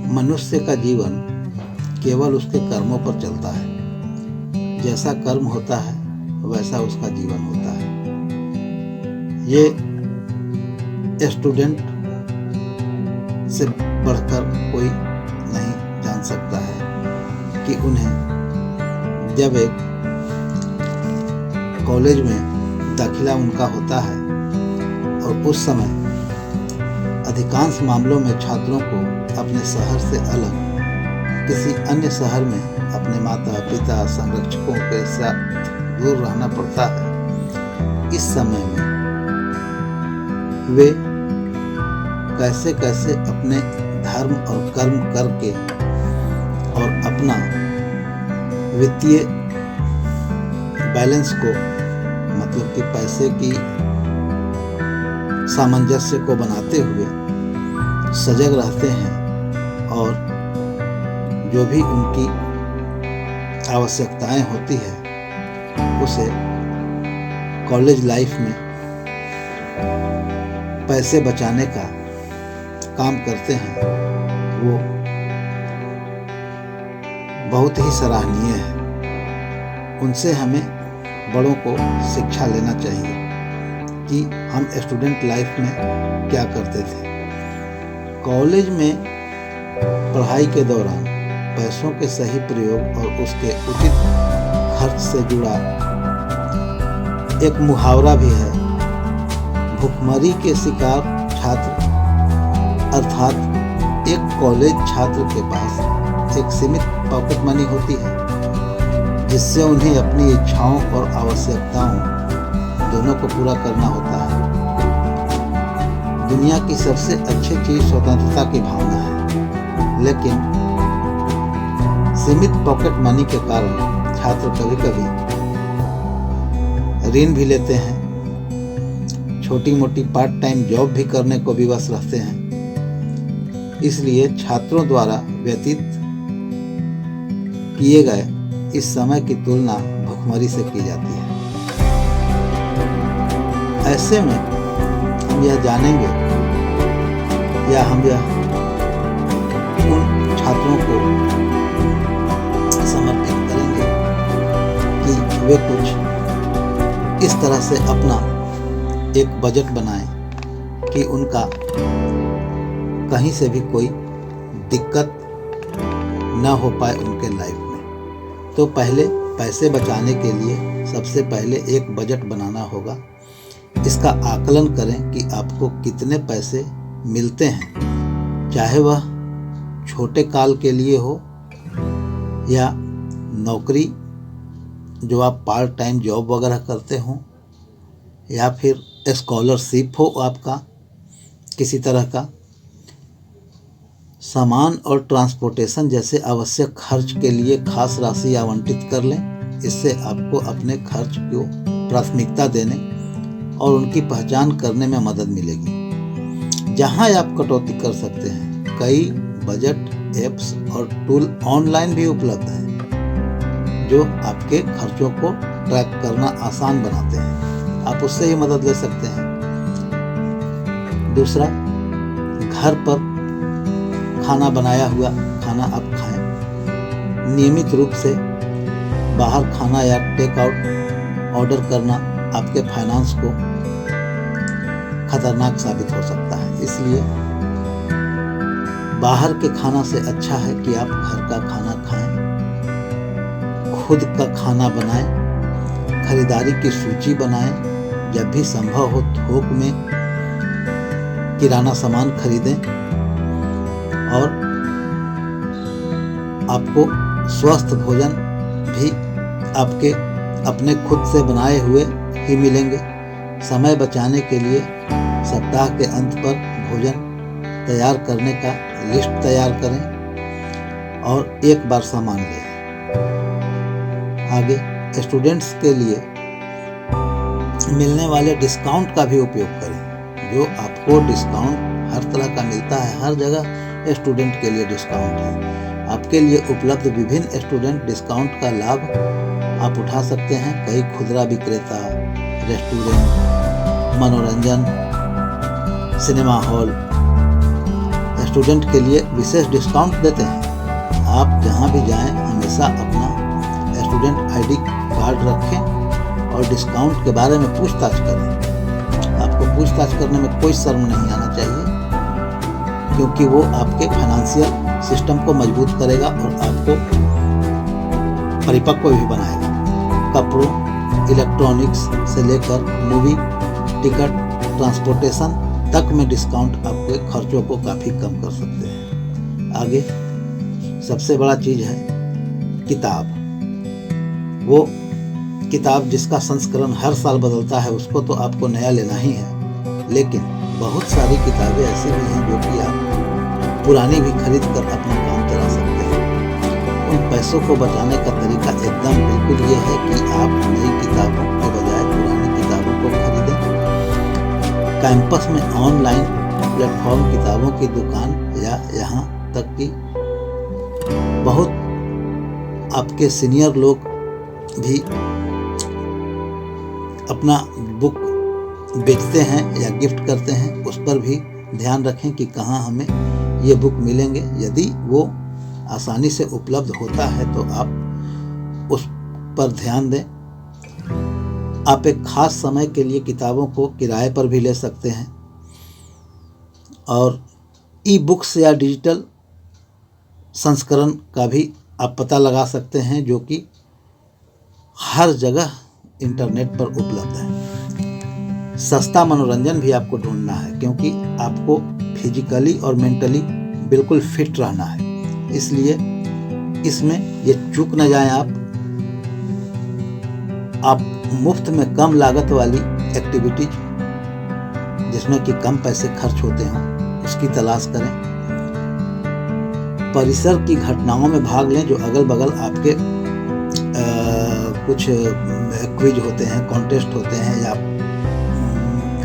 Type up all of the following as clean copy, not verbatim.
मनुष्य का जीवन केवल उसके कर्मों पर चलता है। जैसा कर्म होता है वैसा उसका जीवन होता है। ये स्टूडेंट से बढ़कर कोई नहीं जान सकता है कि उन्हें जब एक कॉलेज में दाखिला उनका होता है और उस समय अधिकांश मामलों में छात्रों को अपने शहर से अलग किसी अन्य शहर में अपने माता पिता संरक्षकों के साथ दूर रहना पड़ता है। इस समय में वे कैसे कैसे अपने धर्म और कर्म करके और अपना वित्तीय बैलेंस को मतलब कि पैसे की सामंजस्य को बनाते हुए सजग रहते हैं और जो भी उनकी आवश्यकताएं होती है उसे कॉलेज लाइफ में पैसे बचाने का काम करते हैं, वो बहुत ही सराहनीय है। उनसे हमें बड़ों को शिक्षा लेना चाहिए कि हम स्टूडेंट लाइफ में क्या करते थे। कॉलेज में पढ़ाई के दौरान पैसों के सही प्रयोग और उसके उचित खर्च से जुड़ा एक मुहावरा भी है। भुखमरी के शिकार छात्र अर्थात एक कॉलेज छात्र के पास एक सीमित पॉकेट मनी होती है जिससे उन्हें अपनी इच्छाओं और आवश्यकताओं दोनों को पूरा करना होता है। दुनिया की सबसे अच्छी चीज स्वतंत्रता की भावना है, लेकिन सीमित पॉकेट मनी के कारण छात्र कभी कभी ऋण भी लेते हैं, छोटी मोटी पार्ट टाइम जॉब भी करने को विवश रहते हैं। इसलिए छात्रों द्वारा व्यतीत किए गए इस समय की तुलना भुखमरी से की जाती है। ऐसे में हम यह जानेंगे या हम यह उन छात्रों को समर्पित करेंगे कि वे कुछ इस तरह से अपना एक बजट बनाएं कि उनका कहीं से भी कोई दिक्कत न हो पाए उनके लाइफ में। तो पहले पैसे बचाने के लिए सबसे पहले एक बजट बनाना होगा। इसका आकलन करें कि आपको कितने पैसे मिलते हैं, चाहे वह छोटे काल के लिए हो या नौकरी जो आप पार्ट टाइम जॉब वगैरह करते हों या फिर स्कॉलरशिप हो आपका किसी तरह का। सामान और ट्रांसपोर्टेशन जैसे आवश्यक खर्च के लिए खास राशि आवंटित कर लें। इससे आपको अपने खर्च को प्राथमिकता देने और उनकी पहचान करने में मदद मिलेगी। जहां आप कटौती कर सकते हैं, कई बजट एप्स और टूल ऑनलाइन भी उपलब्ध हैं जो आपके खर्चों को ट्रैक करना आसान बनाते हैं। आप उससे ही मदद ले सकते हैं। दूसरा, घर पर खाना बनाया हुआ खाना आप खाएं। नियमित रूप से बाहर खाना या टेक आउट ऑर्डर करना आपके फाइनेंस को खतरनाक साबित हो सकता है। इसलिए बाहर के खाना से अच्छा है कि आप घर का खाना खाएं, खुद का खाना बनाएं, खरीदारी की सूची बनाएं। जब भी संभव हो थोक में किराना सामान खरीदें और आपको स्वस्थ भोजन भी आपके अपने खुद से बनाए हुए ही मिलेंगे। समय बचाने के लिए सप्ताह के अंत पर भोजन तैयार करने का लिस्ट तैयार करें और एक बार सामान लें। आगे, स्टूडेंट्स के लिए मिलने वाले डिस्काउंट का भी उपयोग करें। जो आपको डिस्काउंट हर तरह का मिलता है, हर जगह स्टूडेंट के लिए डिस्काउंट है। आपके लिए उपलब्ध विभिन्न स्टूडेंट डिस्काउंट का लाभ आप उठा सकते हैं। कई खुदरा विक्रेता, रेस्टोरेंट, मनोरंजन, सिनेमा हॉल, स्टूडेंट के लिए विशेष डिस्काउंट देते हैं। आप जहां भी जाएं हमेशा अपना स्टूडेंट आईडी कार्ड रखें और डिस्काउंट के बारे में पूछताछ करें। आपको पूछताछ करने में कोई शर्म नहीं आना चाहिए, क्योंकि वो आपके फाइनेंशियल सिस्टम को मजबूत करेगा और आपको परिपक्व भी बनाएगा। कपड़ों, इलेक्ट्रॉनिक्स से लेकर मूवी टिकट, ट्रांसपोर्टेशन तक में डिस्काउंट आपके खर्चों को काफ़ी कम कर सकते हैं। आगे सबसे बड़ा चीज़ है किताब। वो किताब जिसका संस्करण हर साल बदलता है उसको तो आपको नया लेना ही है, लेकिन बहुत सारी किताबें ऐसी भी हैं जो कि आप पुरानी भी खरीद कर अपना काम चला सकते हैं। उन पैसों को बचाने का तरीका एकदम बिल्कुल ये है कि आप नई किताबों के बजाय पुरानी किताबों को खरीदें। कैंपस में ऑनलाइन प्लेटफॉर्म किताबों की दुकान या यहाँ तक कि बहुत आपके सीनियर लोग भी अपना बुक बेचते हैं या गिफ्ट करते हैं। उस पर भी ध्यान रखें कि कहाँ हमें ये बुक मिलेंगे। यदि वो आसानी से उपलब्ध होता है तो आप उस पर ध्यान दें। आप एक खास समय के लिए किताबों को किराए पर भी ले सकते हैं और ई बुक्स या डिजिटल संस्करण का भी आप पता लगा सकते हैं, जो कि हर जगह इंटरनेट पर उपलब्ध है। सस्ता मनोरंजन भी आपको ढूंढना है, क्योंकि आपको फिजिकली और मेंटली बिल्कुल फिट रहना है। इसलिए इसमें ये चूक न जाएं आप मुफ्त में कम लागत वाली एक्टिविटीज जिसमें कि कम पैसे खर्च होते हों उसकी तलाश करें। परिसर की घटनाओं में भाग लें। जो अगल बगल आपके कुछ क्विज होते हैं, कॉन्टेस्ट होते हैं या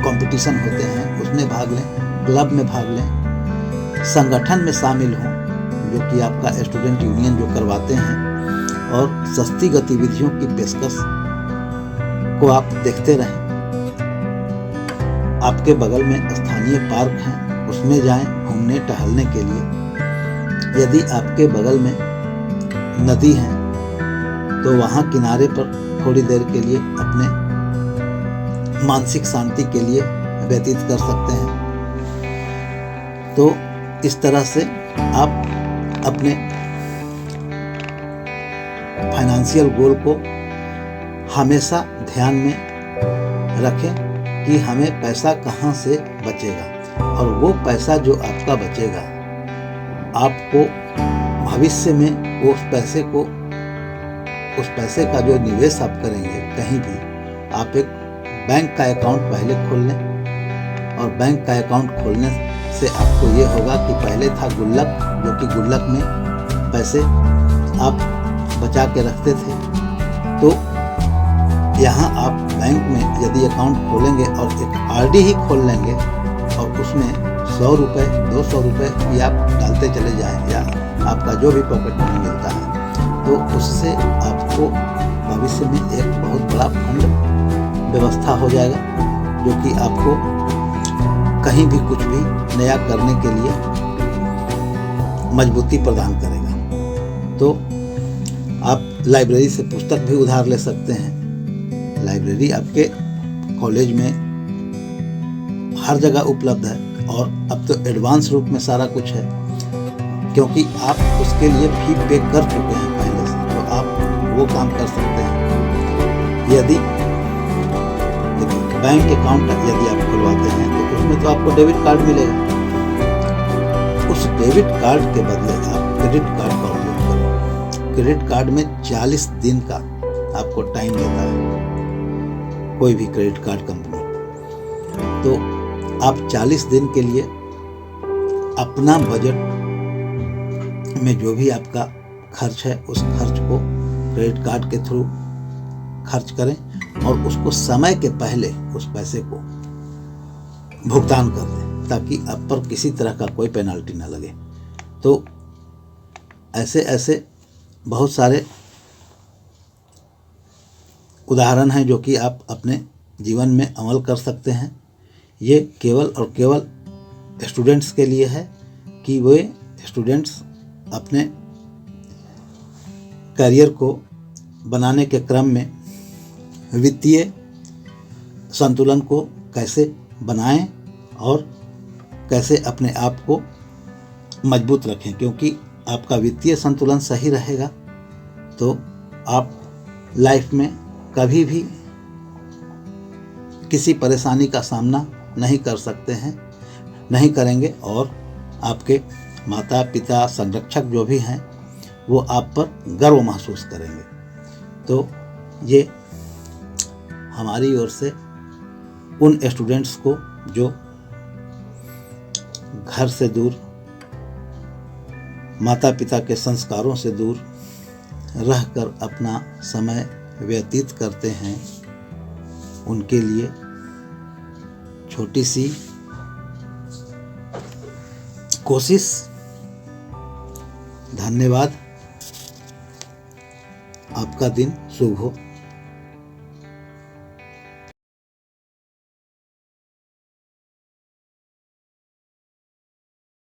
कंपटीशन होते हैं, उसमें भाग लें। क्लब में भाग लें। संगठन में शामिल हों, जो कि आपका स्टूडेंट यूनियन जो करवाते हैं, और सस्ती गतिविधियों की पेशकश को आप देखते रहें। आपके बगल में स्थानीय पार्क हैं, उसमें जाएं घूमने टहलने के लिए। यदि आपके बगल में नदी है तो वहाँ किनारे पर थोड़ी देर के लिए अपने मानसिक शांति के लिए व्यतीत कर सकते हैं। तो इस तरह से आप अपने फाइनेंशियल गोल को हमेशा ध्यान में रखें कि हमें पैसा कहाँ से बचेगा, और वो पैसा जो आपका बचेगा आपको भविष्य में उस पैसे का जो निवेश आप करेंगे कहीं भी, आप एक बैंक का अकाउंट पहले खोल लें। और बैंक का अकाउंट खोलने से आपको ये होगा कि पहले था गुल्लक, जो कि गुल्लक में पैसे आप बचा के रखते थे। तो यहाँ आप बैंक में यदि अकाउंट खोलेंगे और एक आरडी ही खोल लेंगे और उसमें 100 रुपये 200 रुपये भी आप डालते चले जाएं, या आपका जो भी पॉकेट मनी मिलता है, तो उससे आपको भविष्य में एक बहुत बड़ा फंड व्यवस्था हो जाएगा, जो कि आपको कहीं भी कुछ भी नया करने के लिए मजबूती प्रदान करेगा। तो आप लाइब्रेरी से पुस्तक भी उधार ले सकते हैं। लाइब्रेरी आपके कॉलेज में हर जगह उपलब्ध है, और अब तो एडवांस रूप में सारा कुछ है, क्योंकि आप उसके लिए फी पे कर चुके हैं पहले से, तो आप वो काम कर सकते हैं। यदि बैंक अकाउंट यदि आप खुलवाते हैं तो उसमें तो आपको डेबिट कार्ड मिलेगा। उस डेबिट कार्ड के बदले आप क्रेडिट कार्ड का उपयोग करें। क्रेडिट कार्ड में 40 दिन का आपको टाइम देता है कोई भी क्रेडिट कार्ड कंपनी। तो आप 40 दिन के लिए अपना बजट में जो भी आपका खर्च है उस खर्च को क्रेडिट कार्ड के थ्रू खर्च करें, और उसको समय के पहले उस पैसे को भुगतान कर दें, ताकि आप पर किसी तरह का कोई पेनल्टी ना लगे। तो ऐसे ऐसे बहुत सारे उदाहरण हैं जो कि आप अपने जीवन में अमल कर सकते हैं। ये केवल और केवल स्टूडेंट्स के लिए है। कि वे स्टूडेंट्स अपने करियर को बनाने के क्रम में वित्तीय संतुलन को कैसे बनाएं और कैसे अपने आप को मजबूत रखें, क्योंकि आपका वित्तीय संतुलन सही रहेगा तो आप लाइफ में कभी भी किसी परेशानी का सामना नहीं कर सकते हैं, नहीं करेंगे, और आपके माता पिता संरक्षक जो भी हैं वो आप पर गर्व महसूस करेंगे। तो ये हमारी ओर से उन स्टूडेंट्स को जो घर से दूर, माता पिता के संस्कारों से दूर रहकर अपना समय व्यतीत करते हैं, उनके लिए छोटी सी कोशिश। धन्यवाद। आपका दिन शुभ हो।